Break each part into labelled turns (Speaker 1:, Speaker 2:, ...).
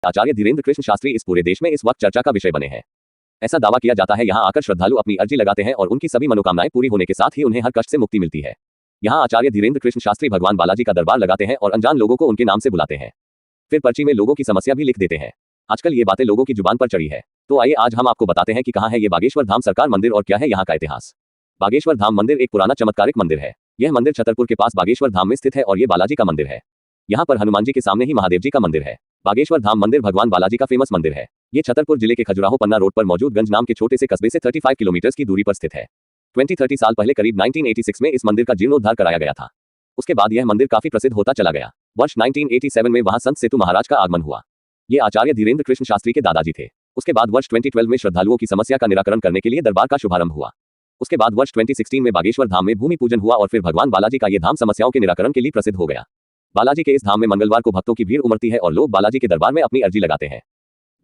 Speaker 1: आचार्य धीरेन्द्र कृष्ण शास्त्री इस पूरे देश में इस वक्त चर्चा का विषय बने हैं। ऐसा दावा किया जाता है यहाँ आकर श्रद्धालु अपनी अर्जी लगाते हैं और उनकी सभी मनोकामनाएं पूरी होने के साथ ही उन्हें हर कष्ट से मुक्ति मिलती है। यहाँ आचार्य धीरेन्द्र कृष्ण शास्त्री भगवान बालाजी का दरबार लगाते हैं और अनजान लोगों को उनके नाम से बुलाते हैं, फिर पर्ची में लोगों की समस्या भी लिख देते हैं। आजकल ये बातें लोगों की जुबान पर चढ़ी है, तो आइए आज हम आपको बताते हैं कि कहाँ है ये बागेश्वर धाम सरकार मंदिर और क्या है यहाँ का इतिहास। बागेश्वर धाम मंदिर एक पुराना चमत्कारिक मंदिर है। यह मंदिर छतरपुर के पास बागेश्वर धाम में स्थित है और ये बालाजी का मंदिर है। यहाँ पर हनुमान जी के सामने ही महादेव जी का मंदिर है। बागेश्वर धाम मंदिर भगवान बालाजी का फेमस मंदिर है। ये छतरपुर जिले के खजुराहो पन्ना रोड पर मौजूद गंज नाम के छोटे से कस्बे से 35 किलोमीटर की दूरी पर स्थित है। 20-30 साल पहले करीब 1986 में इस मंदिर का जीर्णोद्धार कराया गया था। उसके बाद यह मंदिर काफी प्रसिद्ध होता चला गया। वर्ष 1987 में वहां संत सेतु महाराज का आगमन हुआ। ये आचार्य धीरेन्द्र कृष्ण शास्त्री के दादाजी थे। उसके बाद वर्ष 2012 में श्रद्धालुओं की समस्या का निराकरण करने के लिए दरबार का शुभारंभ हुआ। उसके बाद वर्ष 2016 में बागेश्वर धाम में भूमि पूजन हुआ और फिर भगवान बालाजी का ये धाम समस्याओं के निराकरण के लिए प्रसिद्ध हो गया। बालाजी के इस धाम में मंगलवार को भक्तों की भीड़ उमड़ती है और लोग बालाजी के दरबार में अपनी अर्जी लगाते हैं।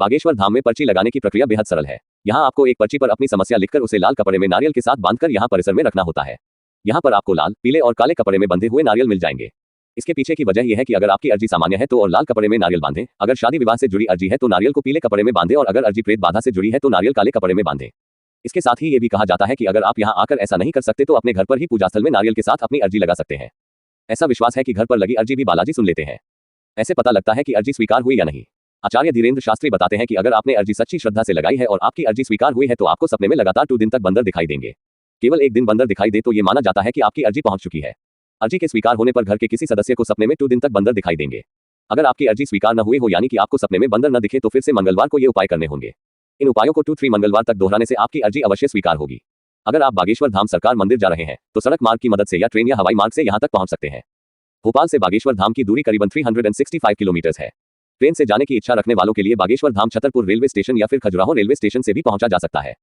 Speaker 1: बागेश्वर धाम में पर्ची लगाने की प्रक्रिया बेहद सरल है। यहाँ आपको एक पर्ची पर अपनी समस्या लिखकर उसे लाल कपड़े में नारियल के साथ बांधकर यहाँ परिसर में रखना होता है। यहाँ पर आपको लाल, पीले और काले कपड़े में बंधे हुए नारियल मिल जाएंगे। इसके पीछे की वजह यह है कि अगर आपकी अर्जी सामान्य है तो और लाल कपड़े में नारियल बांधें, अगर शादी विवाह से जुड़ी अर्जी है तो नारियल को पीले कपड़े में बांधें और अगर अर्जी प्रेत बाधा से जुड़ी है तो नारियल काले कपड़े में बांधें। इसके साथ ही ये भी कहा जाता है कि अगर आप यहाँ आकर ऐसा नहीं कर सकते तो अपने घर पर ही पूजा स्थल में नारियल के साथ अपनी अर्जी लगा सकते हैं। ऐसा विश्वास है कि घर पर लगी अर्जी भी बालाजी सुन लेते हैं। ऐसे पता लगता है कि अर्जी स्वीकार हुई या नहीं। आचार्य धीरेन्द्र शास्त्री बताते हैं कि अगर आपने अर्जी सच्ची श्रद्धा से लगाई है और आपकी अर्जी स्वीकार हुई है तो आपको सपने में लगातार 2 दिन तक बंदर दिखाई देंगे। केवल एक दिन बंदर दिखाई दे तो ये माना जाता है कि आपकी अर्जी पहुंच चुकी है। अर्जी के स्वीकार होने पर घर के किसी सदस्य को सपने में 2 दिन तक बंदर दिखाई देंगे। अगर आपकी अर्जी स्वीकार न हुई हो यानी कि आपको सपने में बंदर न दिखे तो फिर से मंगलवार को ये उपाय करने होंगे। इन उपायों को 2-3 मंगलवार तक दोहराने से आपकी अर्जी अवश्य स्वीकार होगी। अगर आप बागेश्वर धाम सरकार मंदिर जा रहे हैं तो सड़क मार्ग की मदद से या ट्रेन या हवाई मार्ग से यहाँ तक पहुंच सकते हैं। भोपाल से बागेश्वर धाम की दूरी करीबन 365 किलोमीटर है। ट्रेन से जाने की इच्छा रखने वालों के लिए बागेश्वर धाम छतरपुर रेलवे स्टेशन या फिर खजुराहो रेलवे स्टेशन से भी पहुंचा जा सकता है।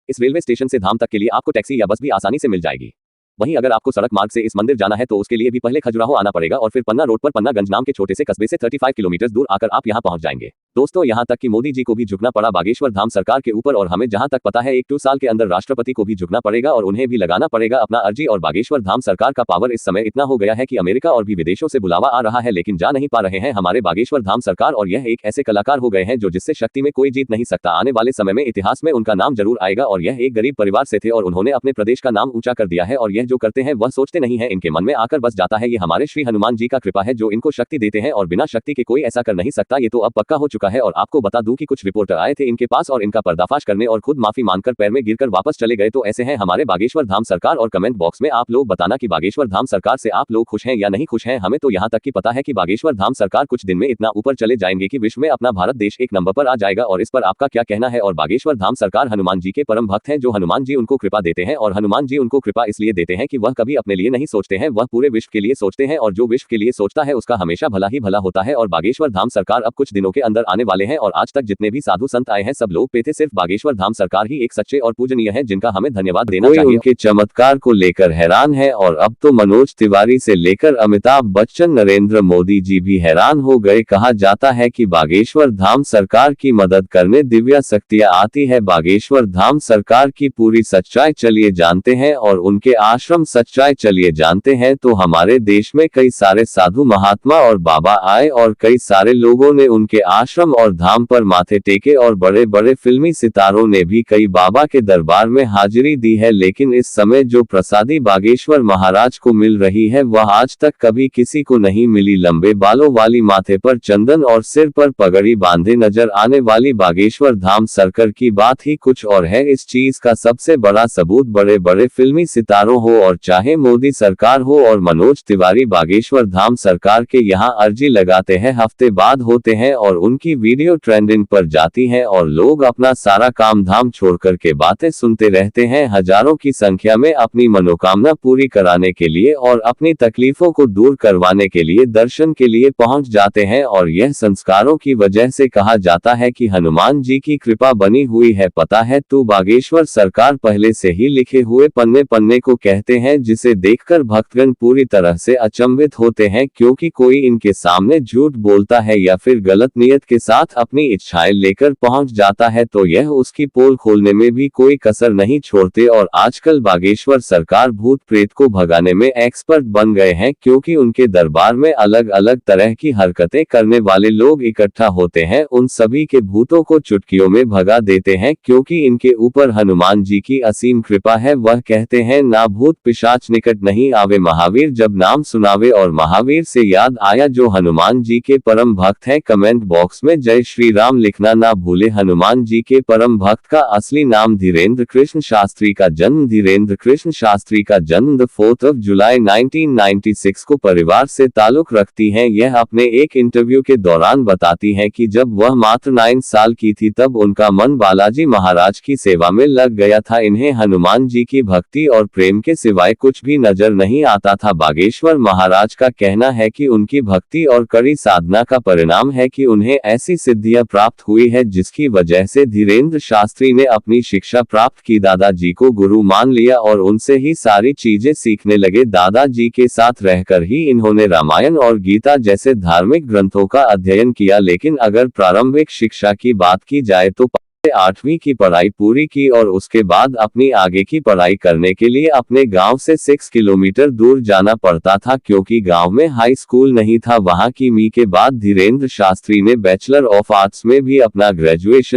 Speaker 1: इस रेलवे स्टेशन से धाम तक के लिए आपको टैक्सी या बस भी आसानी से मिल जाएगी। वहीं अगर आपको सड़क मार्ग से इस मंदिर जाना है तो उसके लिए भी पहले खजुराहो आना पड़ेगा और फिर पन्ना रोड पर पन्ना गंज नाम के छोटे से कस्बे से 35 किलोमीटर दूर आकर आप यहां पहुंच जाएंगे। दोस्तों, यहां तक कि मोदी जी को भी झुकना पड़ा बागेश्वर धाम सरकार के ऊपर और हमें जहां तक पता है 1-2 साल के अंदर राष्ट्रपति को भी झुकना पड़ेगा और उन्हें भी लगाना पड़ेगा अपना अर्जी। और बागेश्वर धाम सरकार का पावर इस समय इतना हो गया है कि अमेरिका और भी विदेशों से बुलावा आ रहा है लेकिन जा नहीं पा रहे हैं हमारे बागेश्वर धाम सरकार। और यह एक ऐसे कलाकार हो गए हैं जो जिससे शक्ति में कोई जीत नहीं सकता। आने वाले समय में इतिहास में उनका नाम जरूर आएगा। और यह एक गरीब परिवार से थे और उन्होंने अपने प्रदेश का नाम ऊंचा कर दिया है और यह जो करते हैं वह सोचते नहीं है, इनके मन में आकर बस जाता है। ये हमारे श्री हनुमान जी का कृपा है जो इनको शक्ति देते हैं और बिना शक्ति के कोई ऐसा कर नहीं सकता। ये तो अब पक्का हो चुका है। और आपको बता दूं कि कुछ रिपोर्टर आए थे इनके पास और इनका पर्दाफाश करने और खुद माफी मांगकर पैर में गिरकर वापस चले गए। तो ऐसे हैं हमारे बागेश्वर धाम सरकार। और कमेंट बॉक्स में आप लोग बताना कि बागेश्वर धाम सरकार से आप लोग खुश हैं या नहीं खुश हैं। हमें तो यहाँ तक कि पता है कि बागेश्वर धाम सरकार कुछ दिन में इतना ऊपर चले जाएंगे कि विश्व में अपना भारत देश 1 नंबर पर आ जाएगा। और इस पर आपका क्या कहना है। और बागेश्वर धाम सरकार हनुमान जी के परम भक्त हैं जो हनुमान जी उनको कृपा देते हैं और हनुमान जी उनको कृपा इसलिए देते हैं कि वह कभी अपने लिए नहीं सोचते हैं, वह पूरे विश्व के लिए सोचते हैं और जो विश्व के लिए सोचता है उसका हमेशा भला ही भला होता है। और बागेश्वर धाम सरकार अब कुछ दिनों के अंदर आने वाले हैं और आज तक जितने भी साधु संत आए हैं सब लोग पे थे, सिर्फ बागेश्वर धाम सरकार ही एक सच्चे और पूजनीय है जिनका हमें धन्यवाद देना चाहिए।
Speaker 2: उनके चमत्कार को लेकर हैरान है और अब तो मनोज तिवारी से लेकर अमिताभ बच्चन, नरेंद्र मोदी जी भी हैरान हो गए। कहा जाता है कि बागेश्वर धाम सरकार की मदद करने दिव्या शक्तियां आती है। बागेश्वर धाम सरकार की पूरी सच्चाई चलिए जानते हैं और उनके आश्रम सच्चाई चलिए जानते हैं। तो हमारे देश में कई सारे साधु महात्मा और बाबा आए और कई सारे लोगों ने उनके आश्रम और धाम पर माथे टेके और बड़े बड़े फिल्मी सितारों ने भी कई बाबा के दरबार में हाजिरी दी है। लेकिन इस समय जो प्रसादी बागेश्वर महाराज को मिल रही है वह आज तक कभी किसी को नहीं मिली। लंबे बालों वाली, माथे पर चंदन और सिर पर पगड़ी बांधे नजर आने वाली बागेश्वर धाम सरकार की बात ही कुछ और है। इस चीज का सबसे बड़ा सबूत बड़े बड़े फिल्मी सितारों हो और चाहे मोदी सरकार हो और मनोज तिवारी बागेश्वर धाम सरकार के यहाँ अर्जी लगाते हैं, हफ्ते बाद होते हैं और उनकी वीडियो ट्रेंडिंग पर जाती है और लोग अपना सारा काम धाम छोड़कर के बातें सुनते रहते हैं हजारों की संख्या में अपनी मनोकामना पूरी कराने के लिए और अपनी तकलीफों को दूर करवाने के लिए दर्शन के लिए पहुंच जाते हैं। और यह संस्कारों की वजह से कहा जाता है कि हनुमान जी की कृपा बनी हुई है। पता है तू बागेश्वर सरकार पहले से ही लिखे हुए पन्ने पन्ने को कहते हैं जिसे देखकर भक्तगण पूरी तरह से अचंभित होते हैं क्योंकि कोई इनके सामने झूठ बोलता है या फिर गलत नियत के साथ अपनी इच्छाएं लेकर पहुंच जाता है तो यह उसकी पोल खोलने में भी कोई कसर नहीं छोड़ते। और आजकल बागेश्वर सरकार भूत प्रेत को भगाने में एक्सपर्ट बन गए हैं, क्योंकि उनके दरबार में अलग अलग तरह की हरकतें करने वाले लोग इकट्ठा होते हैं। उन सभी के भूतों को चुटकियों में भगा देते हैं, क्योंकि इनके ऊपर हनुमान जी की असीम कृपा है। वह कहते हैं, ना भूत पिशाच निकट नहीं आवे, महावीर जब नाम सुनावे। और महावीर से याद आया जो हनुमान जी के परम भक्त हैं, कमेंट बॉक्स में जय श्री राम लिखना ना भूले। हनुमान जी के परम भक्त का असली नाम धीरेन्द्र कृष्ण शास्त्री का जन्म धीरेन्द्र कृष्ण शास्त्री का जन्म 4 जुलाई 1996 को परिवार से ताल्लुक रखती हैं। यह अपने एक इंटरव्यू के दौरान बताती हैं कि जब वह मात्र 9 साल की थी तब उनका मन बालाजी महाराज की सेवा में लग गया था। इन्हें हनुमान जी की भक्ति और प्रेम के सिवाय कुछ भी नजर नहीं आता था। बागेश्वर महाराज का कहना है कि उनकी भक्ति और कड़ी साधना का परिणाम है कि उन्हें ऐसी सिद्धियां प्राप्त हुई है, जिसकी वजह से धीरेन्द्र शास्त्री ने अपनी शिक्षा प्राप्त की, दादाजी को गुरु मान लिया और उनसे ही सारी चीजें सीखने लगे। दादाजी के साथ रहकर ही इन्होंने रामायण और गीता जैसे धार्मिक ग्रंथों का अध्ययन किया। लेकिन अगर प्रारंभिक शिक्षा की बात की जाए तो 8वीं की पढ़ाई पूरी की और उसके बाद अपनी आगे की पढ़ाई करने के लिए अपने गांव से 6 किलोमीटर दूर जाना पड़ता था, क्योंकि गांव में हाई स्कूल नहीं था। वहां की मी के बाद धीरेन्द्र शास्त्री ने बैचलर ऑफ आर्ट्स में भी अपना ग्रेजुएशन